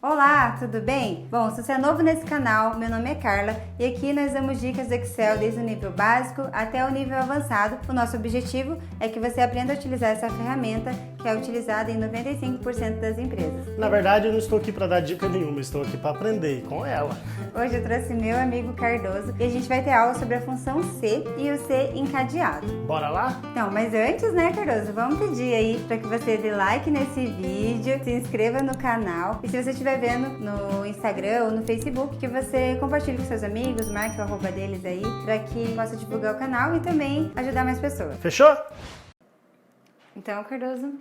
Olá, tudo bem? Bom, se você é novo nesse canal, meu nome é Carla e aqui nós damos dicas do Excel desde o nível básico até o nível avançado. O nosso objetivo é que você aprenda a utilizar essa ferramenta que é utilizada em 95% das empresas. Na verdade, eu não estou aqui para dar dica nenhuma, estou aqui para aprender com ela. Hoje eu trouxe meu amigo Cardoso e a gente vai ter aula sobre a função C e o C encadeado. Bora lá? Não, mas antes, né, Cardoso, vamos pedir aí para que você dê like nesse vídeo, se inscreva no canal e se você estiver vendo no Instagram ou no Facebook, que você compartilhe com seus amigos, marque o arroba deles aí, para que possa divulgar o canal e também ajudar mais pessoas. Fechou? Então, Cardoso,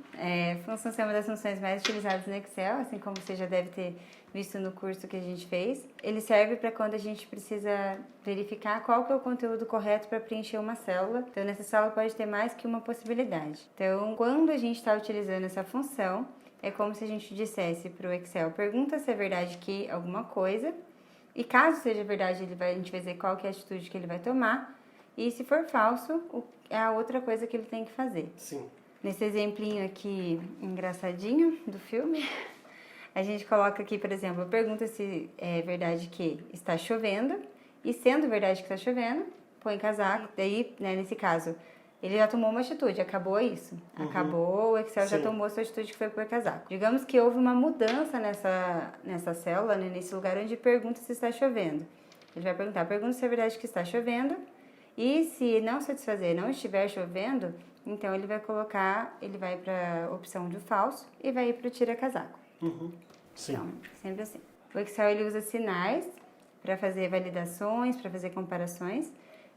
função C é uma das funções mais utilizadas no Excel, assim como você já deve ter visto no curso que a gente fez. Ele serve para quando a gente precisa verificar qual que é o conteúdo correto para preencher uma célula. Então, nessa célula pode ter mais que uma possibilidade. Então, quando a gente está utilizando essa função, é como se a gente dissesse para o Excel, pergunta se é verdade que alguma coisa, e caso seja verdade, a gente vai dizer qual que é a atitude que ele vai tomar, e se for falso, é a outra coisa que ele tem que fazer. Sim. Nesse exemplinho aqui, engraçadinho, do filme, a gente coloca aqui, por exemplo, pergunta se é verdade que está chovendo, e sendo verdade que está chovendo, põe casaco, daí, né, nesse caso, ele já tomou uma atitude, acabou isso. Acabou, o Excel já tomou a sua atitude que foi pôr casaco. Digamos que houve uma mudança nessa célula, né, nesse lugar onde pergunta se está chovendo. Ele vai pergunta se é verdade que está chovendo, e se não satisfazer, não estiver chovendo, então ele vai para a opção de falso e vai ir para o tira casaco. Sim. Então, sempre assim. O Excel ele usa sinais para fazer validações, para fazer comparações.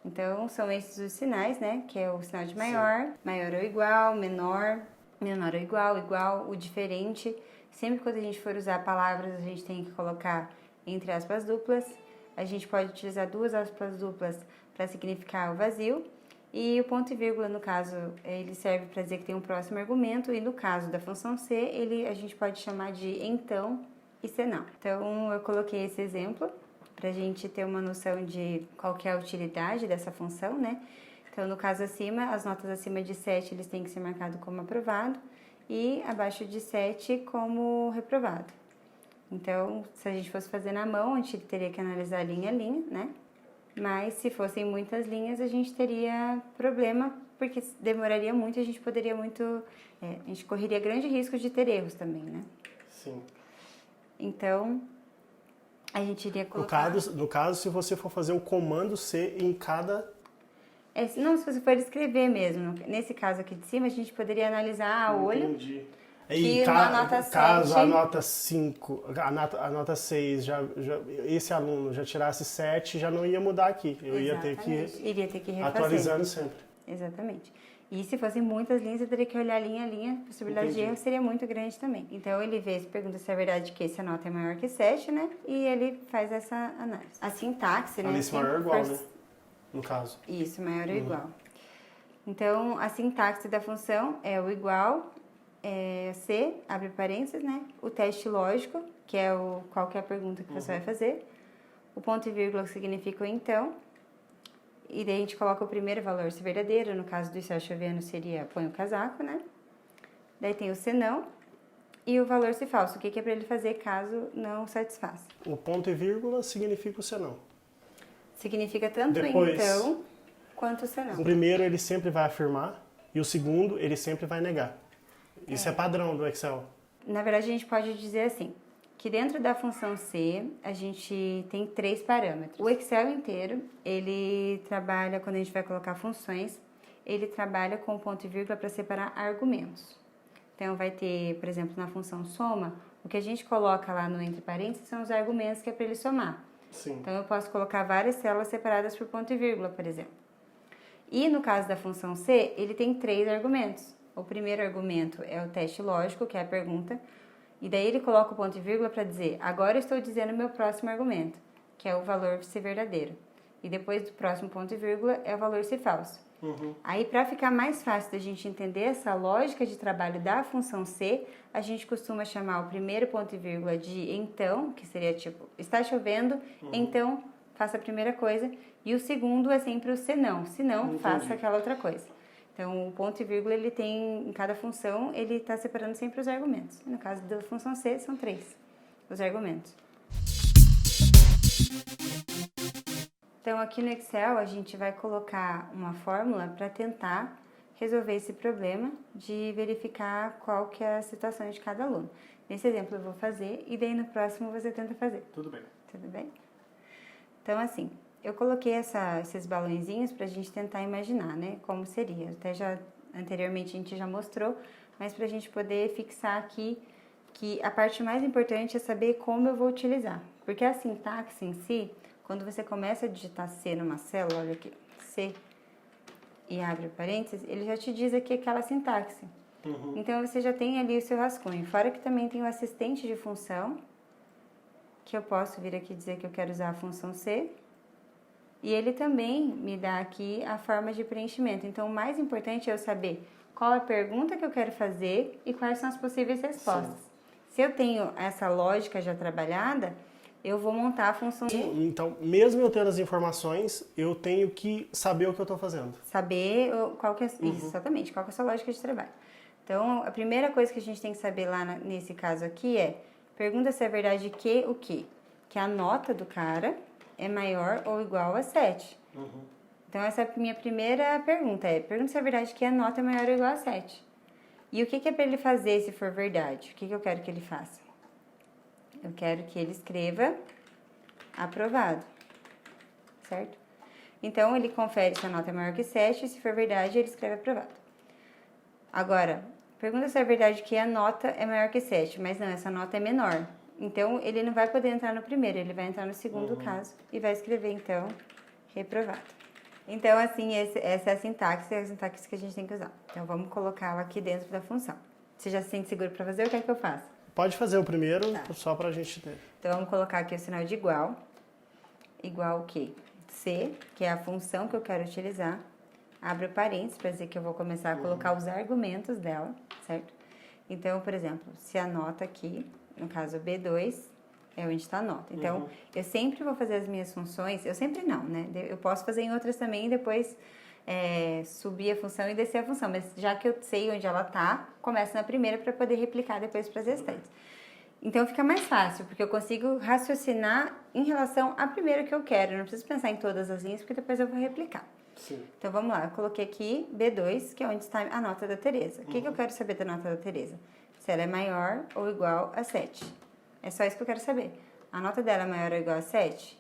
Então, são esses os sinais, né? Que é o sinal de maior, maior ou igual, menor, menor ou igual, o diferente. Sempre quando a gente for usar palavras, a gente tem que colocar entre aspas duplas. A gente pode utilizar duas aspas duplas para significar o vazio. E o ponto e vírgula, no caso, ele serve para dizer que tem um próximo argumento. E no caso da função C, a gente pode chamar de então e senão. Então, eu coloquei esse exemplo para a gente ter uma noção de qual que é a utilidade dessa função, né? Então, no caso acima, as notas acima de 7, eles têm que ser marcados como aprovado e abaixo de 7 como reprovado. Então, se a gente fosse fazer na mão, a gente teria que analisar linha a linha, né? Mas se fossem muitas linhas, a gente teria problema, porque demoraria muito e a gente a gente correria grande risco de ter erros também, né? Sim. Então, a gente iria colocar... No caso, se você for fazer o comando C em cada... Não, se você for escrever mesmo. Nesse caso aqui de cima, a gente poderia analisar a olho. Entendi. Que uma nota 7... Caso a nota 5, a nota 6, esse aluno já tirasse 7, já não ia mudar aqui. Iria ter que refazer. Atualizando sempre. Exatamente. E se fossem muitas linhas, eu teria que olhar linha a linha, a possibilidade de erro seria muito grande também. Então, ele pergunta se é verdade que essa nota é maior que 7, né? E ele faz essa análise. A sintaxe, né? Alice maior ou igual, né? No caso. Isso, maior ou igual. Então, a sintaxe da função é o igual, C, abre parênteses, né? O teste lógico, que é qual que é a pergunta que você vai fazer. O ponto e vírgula que significa o então. E daí a gente coloca o primeiro valor se verdadeiro, no caso do estar chovendo seria põe o casaco, né? Daí tem o senão e o valor se falso, o que é para ele fazer caso não satisfaça. O ponto e vírgula significa o senão. Significa tanto Depois, então quanto o senão. O primeiro ele sempre vai afirmar e o segundo ele sempre vai negar. Isso é padrão do Excel. Na verdade a gente pode dizer assim, que dentro da função C, a gente tem 3 parâmetros. O Excel inteiro, ele trabalha, quando a gente vai colocar funções, ele trabalha com ponto e vírgula para separar argumentos. Então, vai ter, por exemplo, na função soma, o que a gente coloca lá no entre parênteses são os argumentos que é para ele somar. Sim. Então, eu posso colocar várias células separadas por ponto e vírgula, por exemplo. E no caso da função C, ele tem 3 argumentos. O primeiro argumento é o teste lógico, que é a pergunta. E daí ele coloca o ponto e vírgula para dizer, agora eu estou dizendo o meu próximo argumento, que é o valor se verdadeiro. E depois do próximo ponto e vírgula é o valor se falso. Aí, para ficar mais fácil da gente entender essa lógica de trabalho da função C, a gente costuma chamar o primeiro ponto e vírgula de então, que seria tipo, está chovendo, então faça a primeira coisa. E o segundo é sempre o senão, faça aquela outra coisa. Então, o ponto e vírgula, ele tem, em cada função, ele está separando sempre os argumentos. No caso da função C, são 3. os argumentos. Então, aqui no Excel, a gente vai colocar uma fórmula para tentar resolver esse problema de verificar qual que é a situação de cada aluno. Nesse exemplo eu vou fazer e daí no próximo você tenta fazer. Tudo bem. Tudo bem? Então, assim, eu coloquei esses balõezinhos para a gente tentar imaginar, né, como seria. Até já, anteriormente a gente já mostrou, mas para a gente poder fixar aqui que a parte mais importante é saber como eu vou utilizar. Porque a sintaxe em si, quando você começa a digitar C numa célula, olha aqui, C, e abre parênteses, ele já te diz aqui aquela sintaxe. Então, você já tem ali o seu rascunho. Fora que também tem o assistente de função, que eu posso vir aqui dizer que eu quero usar a função C. E ele também me dá aqui a forma de preenchimento. Então, o mais importante é eu saber qual é a pergunta que eu quero fazer e quais são as possíveis respostas. Sim. Se eu tenho essa lógica já trabalhada, eu vou montar a função. Então, mesmo eu tendo as informações, eu tenho que saber o que eu estou fazendo. Saber qual que é isso, exatamente, qual que é a sua lógica de trabalho. Então, a primeira coisa que a gente tem que saber lá nesse caso aqui é, pergunta se é verdade que o quê? Que a nota do cara é maior ou igual a 7. Então, essa é a minha primeira pergunta, pergunta se é verdade que a nota é maior ou igual a 7. E o que é para ele fazer se for verdade? O que eu quero que ele faça? Eu quero que ele escreva aprovado, certo? Então, ele confere se a nota é maior que 7 e se for verdade, ele escreve aprovado. Agora, pergunta se é verdade que a nota é maior que 7, mas não, essa nota é menor. Então, ele não vai poder entrar no primeiro, ele vai entrar no segundo caso e vai escrever, então, reprovado. Então, assim, essa é a sintaxe que a gente tem que usar. Então, vamos colocá-la aqui dentro da função. Você já se sente seguro para fazer? O que é que eu faço? Pode fazer o primeiro, só para a gente ter. Então, vamos colocar aqui o sinal de igual. Igual o quê? C, que é a função que eu quero utilizar. Abro parênteses para dizer que eu vou começar a colocar os argumentos dela, certo? Então, por exemplo, se a nota aqui, no caso B2, é onde está a nota. Então, eu sempre vou fazer as minhas funções, eu sempre não, né? Eu posso fazer em outras também e depois subir a função e descer a função. Mas já que eu sei onde ela está, começo na primeira para poder replicar depois para as restantes. Então, fica mais fácil, porque eu consigo raciocinar em relação à primeira que eu quero. Eu não preciso pensar em todas as linhas, porque depois eu vou replicar. Sim. Então, vamos lá. Eu coloquei aqui B2, que é onde está a nota da Tereza. O que eu quero saber da nota da Tereza? Se ela é maior ou igual a 7. É só isso que eu quero saber. A nota dela é maior ou igual a 7?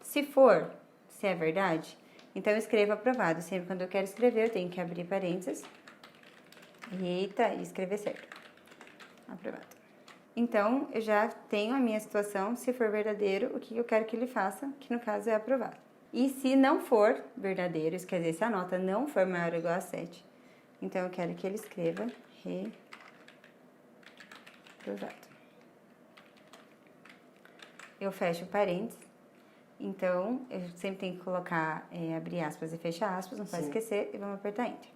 Se for, se é verdade, então eu escrevo aprovado. Sempre quando eu quero escrever, eu tenho que abrir parênteses. Eita, e escrever certo. Aprovado. Então, eu já tenho a minha situação. Se for verdadeiro, o que eu quero que ele faça, que no caso é aprovado. E se não for verdadeiro, isso quer dizer, se a nota não for maior ou igual a 7, então eu quero que ele escreva reprovado. Eu fecho parênteses, então eu sempre tenho que colocar, abrir aspas e fechar aspas, não pode esquecer, e vamos apertar Enter.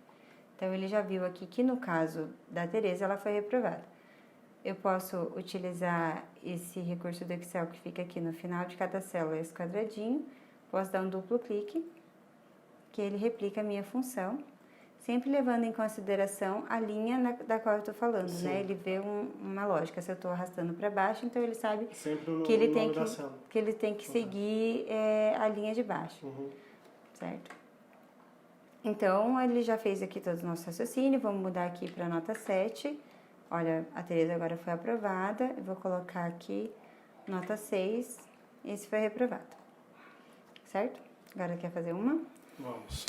Então ele já viu aqui que no caso da Tereza ela foi reprovada. Eu posso utilizar esse recurso do Excel que fica aqui no final de cada célula, esse quadradinho. Posso dar um duplo clique, que ele replica a minha função, sempre levando em consideração a linha da qual eu estou falando, né? Ele vê uma lógica. Se eu estou arrastando para baixo, então ele sabe que ele tem que seguir a linha de baixo, certo? Então, ele já fez aqui todo o nosso raciocínio. Vamos mudar aqui para a nota 7. Olha, a Tereza agora foi aprovada. Eu vou colocar aqui nota 6. Esse foi reprovado. Certo? Agora quer fazer uma? Vamos.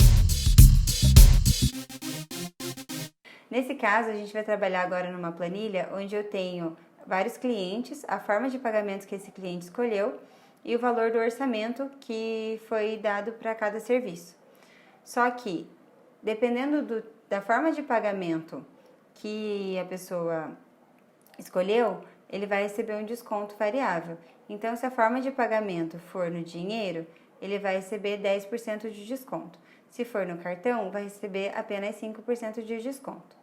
Nesse caso, a gente vai trabalhar agora numa planilha onde eu tenho vários clientes, a forma de pagamento que esse cliente escolheu e o valor do orçamento que foi dado para cada serviço. Só que, dependendo da forma de pagamento que a pessoa escolheu, ele vai receber um desconto variável. Então, se a forma de pagamento for no dinheiro, ele vai receber 10% de desconto. Se for no cartão, vai receber apenas 5% de desconto,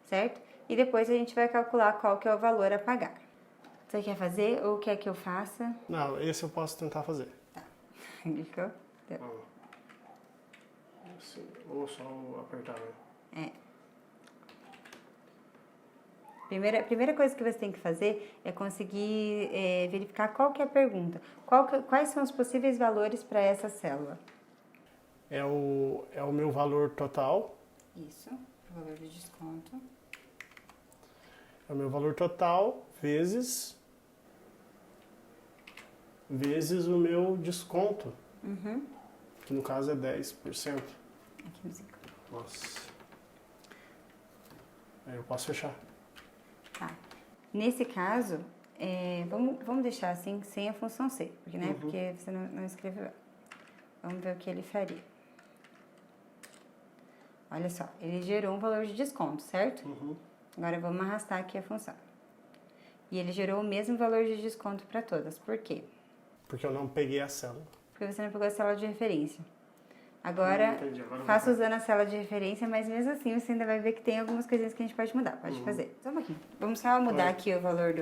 certo? E depois a gente vai calcular qual que é o valor a pagar. Você quer fazer ou quer que eu faça? Não, esse eu posso tentar fazer. Tá. Ficou? Deu. Ou só apertar, né? A primeira coisa que você tem que fazer é conseguir verificar qual que é a pergunta. Quais são os possíveis valores para essa célula? É o meu valor total. Isso, o valor de desconto. É o meu valor total vezes o meu desconto. Que no caso é 10%. Aqui no 5. Nossa. Aí eu posso fechar. Tá. Nesse caso, vamos deixar assim, sem a função C, porque, né, porque você não escreveu. Vamos ver o que ele faria. Olha só, ele gerou um valor de desconto, certo? Agora vamos arrastar aqui a função. E ele gerou o mesmo valor de desconto para todas. Por quê? Porque eu não peguei a célula. Porque você não pegou a célula de referência. Agora faça usando a célula de referência, mas mesmo assim você ainda vai ver que tem algumas coisinhas que a gente pode mudar. Pode fazer. Só um pouquinho. Vamos só mudar aqui o valor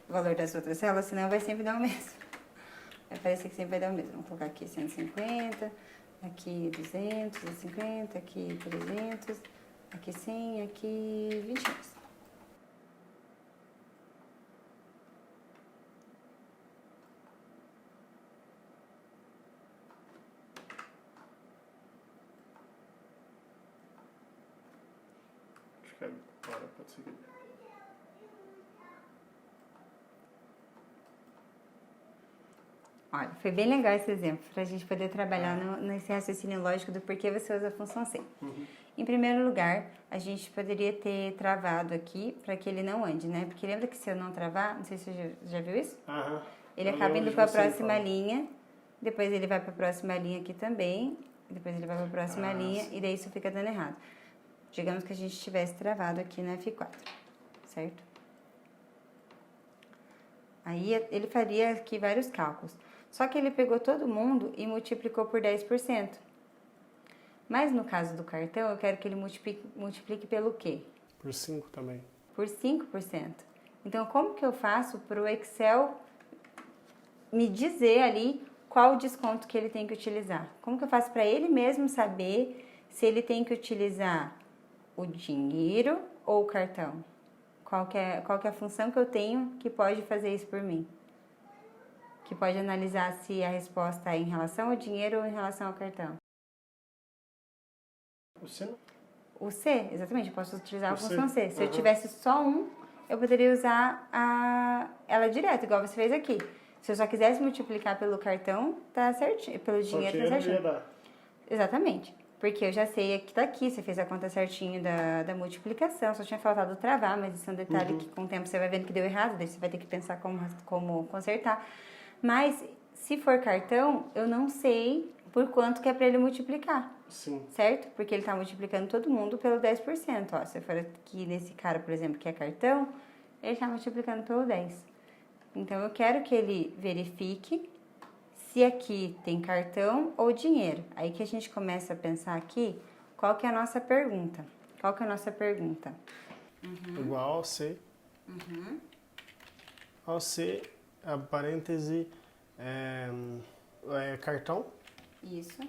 o valor das outras células, senão vai sempre dar o mesmo. Vai parecer que sempre vai dar o mesmo. Vamos colocar aqui 150, aqui 250, aqui 300, aqui 100, aqui 20 reais. Agora pode seguir. Olha, foi bem legal esse exemplo, para a gente poder trabalhar nesse raciocínio lógico do porquê você usa a função C. Em primeiro lugar, a gente poderia ter travado aqui para que ele não ande, né? Porque lembra que se eu não travar, não sei se você já viu isso? Ele acaba indo para a próxima linha, depois ele vai para a próxima linha aqui também, depois ele vai para a próxima linha, e daí isso fica dando errado. Digamos que a gente tivesse travado aqui no F4, certo? Aí ele faria aqui vários cálculos. Só que ele pegou todo mundo e multiplicou por 10%. Mas no caso do cartão, eu quero que ele multiplique pelo quê? Por 5 também. Por 5%. Então, como que eu faço para o Excel me dizer ali qual o desconto que ele tem que utilizar? Como que eu faço para ele mesmo saber se ele tem que utilizar o dinheiro ou o cartão? Qual que é a função que eu tenho que pode fazer isso por mim? Que pode analisar se a resposta é em relação ao dinheiro ou em relação ao cartão. O C? O C, exatamente. Eu posso utilizar a função C. Se eu tivesse só um, eu poderia usar ela direto, igual você fez aqui. Se eu só quisesse multiplicar pelo cartão, tá certinho. Pelo dinheiro, tá certinho. Exatamente. Porque eu já sei que tá aqui, você fez a conta certinho da multiplicação, só tinha faltado travar, mas isso é um detalhe que com o tempo você vai vendo que deu errado, daí você vai ter que pensar como consertar. Mas se for cartão, eu não sei por quanto que é para ele multiplicar. Sim. Certo? Porque ele tá multiplicando todo mundo pelo 10%. Ó, se eu for aqui nesse cara, por exemplo, que é cartão, ele tá multiplicando pelo 10%. Então, eu quero que ele verifique se aqui tem cartão ou dinheiro. Aí que a gente começa a pensar aqui, qual que é a nossa pergunta? Qual que é a nossa pergunta? Igual ao C. Ao C, a parêntese é cartão. Isso.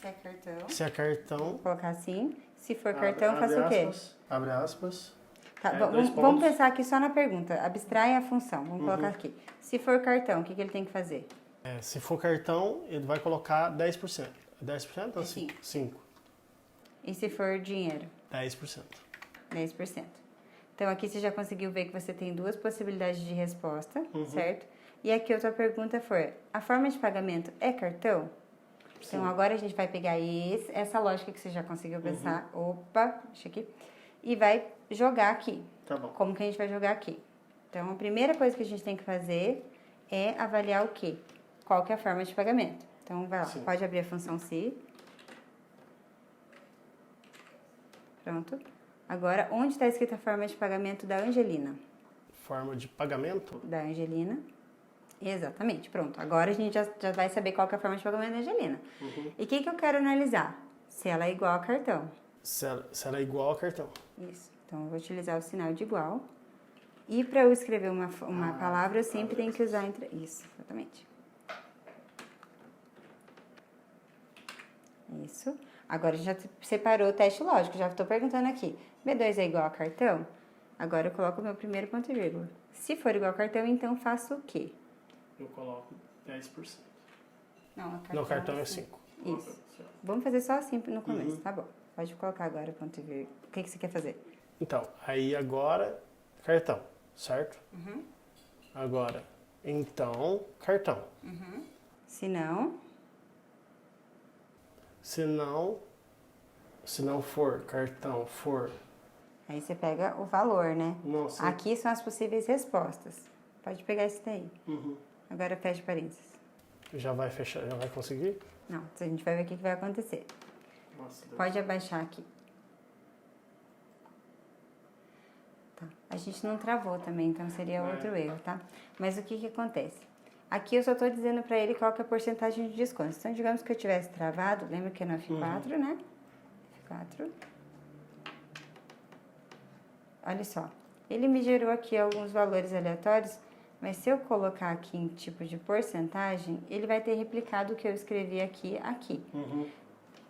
Se é cartão. Se é cartão. Vou colocar assim. Se for cartão, faça o quê? Abre aspas. Tá, vamos pensar aqui só na pergunta. Abstrai a função. Vamos colocar aqui. Se for cartão, o que ele tem que fazer? Se for cartão, ele vai colocar 10%. 10% ou 5%? 5%. E se for dinheiro? 10%. 10%. Então, aqui você já conseguiu ver que você tem duas possibilidades de resposta, certo? E aqui outra pergunta foi, a forma de pagamento é cartão? Sim. Então, agora a gente vai pegar essa lógica que você já conseguiu pensar. Opa, deixa aqui. E vai jogar aqui. Tá bom. Como que a gente vai jogar aqui? Então, a primeira coisa que a gente tem que fazer é avaliar o quê? Qual que é a forma de pagamento. Então, vai lá, pode abrir a função C. Pronto. Agora, onde está escrita a forma de pagamento da Angelina? Forma de pagamento? Da Angelina. Exatamente, pronto. Agora a gente já vai saber qual que é a forma de pagamento da Angelina. E o que eu quero analisar? Se ela é igual a cartão. Se ela é igual a cartão. Isso. Então, eu vou utilizar o sinal de igual. E para eu escrever uma palavra, eu sempre tenho que usar entre... Isso, exatamente. Isso. Agora, já separou o teste lógico. Já estou perguntando aqui. B2 é igual a cartão? Agora eu coloco o meu primeiro ponto e vírgula. Se for igual ao cartão, então faço o quê? Eu coloco 10%. Não, o cartão é 5. Isso. Vamos fazer só assim no começo, tá bom. Pode colocar agora ponto e vírgula. O que você quer fazer? Então, aí agora, cartão, certo? Agora, então, cartão. Se não for, cartão for... Aí você pega o valor, né? Nossa. Aqui são as possíveis respostas. Pode pegar esse daí. Agora fecha parênteses. Já vai fechar, já vai conseguir? Não, a gente vai ver o que vai acontecer. Nossa, Deus. Pode abaixar aqui. Tá. A gente não travou também, então seria outro erro, tá? Mas o que acontece? Aqui eu só estou dizendo para ele qual que é a porcentagem de desconto. Então, digamos que eu tivesse travado, lembra que é no F4, né? F4. Olha só, ele me gerou aqui alguns valores aleatórios, mas se eu colocar aqui em tipo de porcentagem, ele vai ter replicado o que eu escrevi aqui.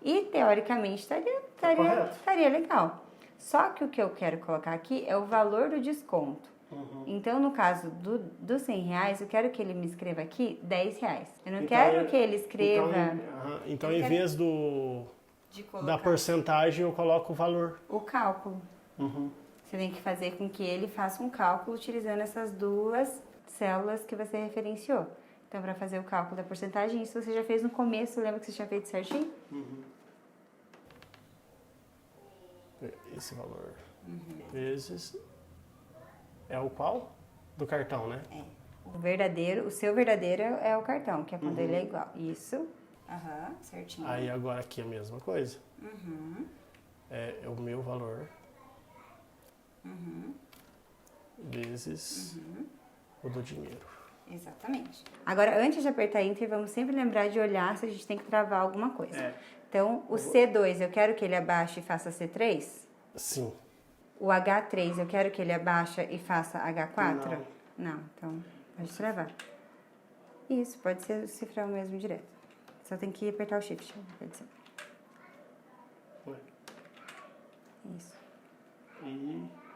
E, teoricamente, estaria legal. Só que o que eu quero colocar aqui é o valor do desconto. Então, no caso dos R$100, eu quero que ele me escreva aqui R$10. Eu não quero que ele escreva... Então em vez da porcentagem, eu coloco o valor. O cálculo. Você tem que fazer com que ele faça um cálculo utilizando essas duas células que você referenciou. Então, para fazer o cálculo da porcentagem, isso você já fez no começo, lembra que você tinha feito certinho? Esse valor vezes... É o qual? Do cartão, né? É. O seu verdadeiro é o cartão, que é quando ele é igual. Isso. Certinho. Aí agora aqui é a mesma coisa. É o meu valor vezes o do dinheiro. Exatamente. Agora, antes de apertar Enter, vamos sempre lembrar de olhar se a gente tem que travar alguma coisa. Então, o C2, eu quero que ele abaixe e faça C3? Sim. O H3, eu quero que ele abaixa e faça H4? Não, então pode travar. Isso, pode ser o cifrão mesmo direto. Só tem que apertar o Shift. Pode ser. Isso.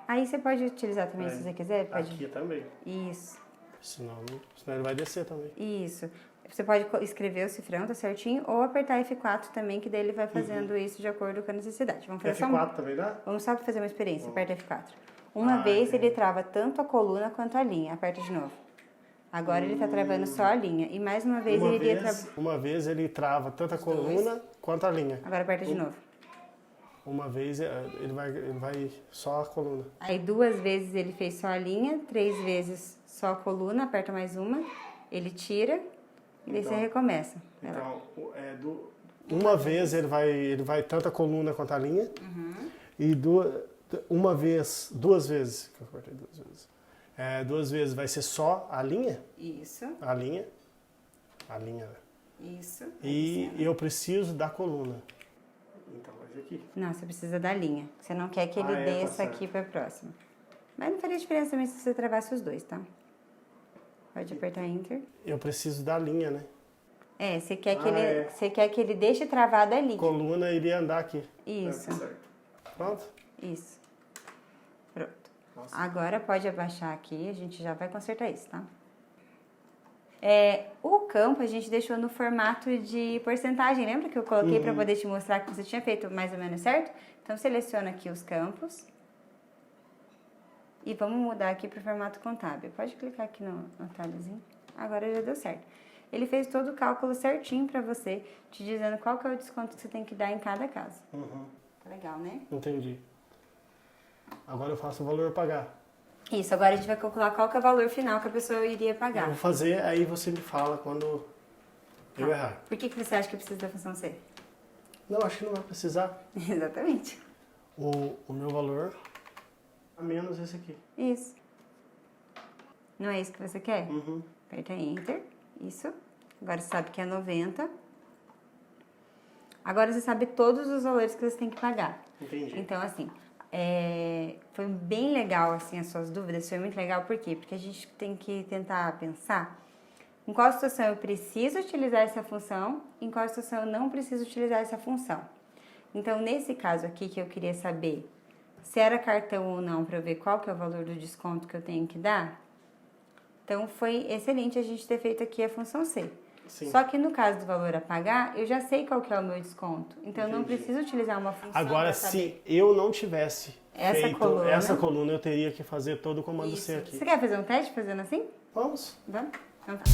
Aí você pode utilizar também, se você quiser. Pode... Aqui também. Isso. Senão ele vai descer também. Isso. Você pode escrever o cifrão, tá certinho, ou apertar F4 também, que daí ele vai fazendo isso de acordo com a necessidade. Vamos fazer F4 também dá? Vamos só fazer uma experiência. Aperta F4. Uma vez ele trava tanto a coluna quanto a linha. Aperta de novo. Agora ele tá travando só a linha. E mais uma vez ele iria travar... Uma vez ele trava tanto a coluna quanto a linha. Agora aperta de novo. Uma vez ele vai só a coluna. Aí 2 vezes ele fez só a linha, 3 vezes só a coluna, aperta mais uma, ele tira... E daí você recomeça. Então, uma vez ele vai tanto a coluna quanto a linha. E duas vezes. Que eu cortei 2 vezes. 2 vezes vai ser só a linha. Isso. A linha. Isso. E eu preciso da coluna. Então vai ser aqui. Não, você precisa da linha. Você não quer que ele desça aqui para a próxima. Mas não faria diferença também se você travasse os dois, tá? Pode apertar Enter. Eu preciso da linha, né? Você quer que ele deixe travado ali. Coluna iria andar aqui. Isso. Pronto? Isso. Pronto. Nossa. Agora pode abaixar aqui, a gente já vai consertar isso, tá? O campo a gente deixou no formato de porcentagem. Lembra que eu coloquei para poder te mostrar que você tinha feito mais ou menos certo? Então seleciona aqui os campos. E vamos mudar aqui para o formato contábil. Pode clicar aqui no atalhozinho. Agora já deu certo. Ele fez todo o cálculo certinho para você, te dizendo qual que é o desconto que você tem que dar em cada caso. Tá legal, né? Entendi. Agora eu faço o valor a pagar. Isso, agora a gente vai calcular qual que é o valor final que a pessoa iria pagar. Eu vou fazer, aí você me fala quando eu errar. Por que você acha que precisa da função C? Não, acho que não vai precisar. Exatamente. O meu valor... a menos esse aqui. Isso. Não é isso que você quer? Aperta Enter. Isso. Agora você sabe que é 90. Agora você sabe todos os valores que você tem que pagar. Entendi. Então, assim, foi bem legal, assim, as suas dúvidas. Foi muito legal, por quê? Porque a gente tem que tentar pensar em qual situação eu preciso utilizar essa função, em qual situação eu não preciso utilizar essa função. Então, nesse caso aqui que eu queria saber se era cartão ou não, para eu ver qual que é o valor do desconto que eu tenho que dar. Então, foi excelente a gente ter feito aqui a função C. Sim. Só que no caso do valor a pagar, eu já sei qual que é o meu desconto. Então, eu não Entendi. preciso utilizar uma função. Agora, pra saber. se eu não tivesse Essa feito coluna. essa coluna, eu teria que fazer todo o comando Isso. C aqui. Você quer fazer um teste fazendo assim? Vamos. Vamos? Então tá.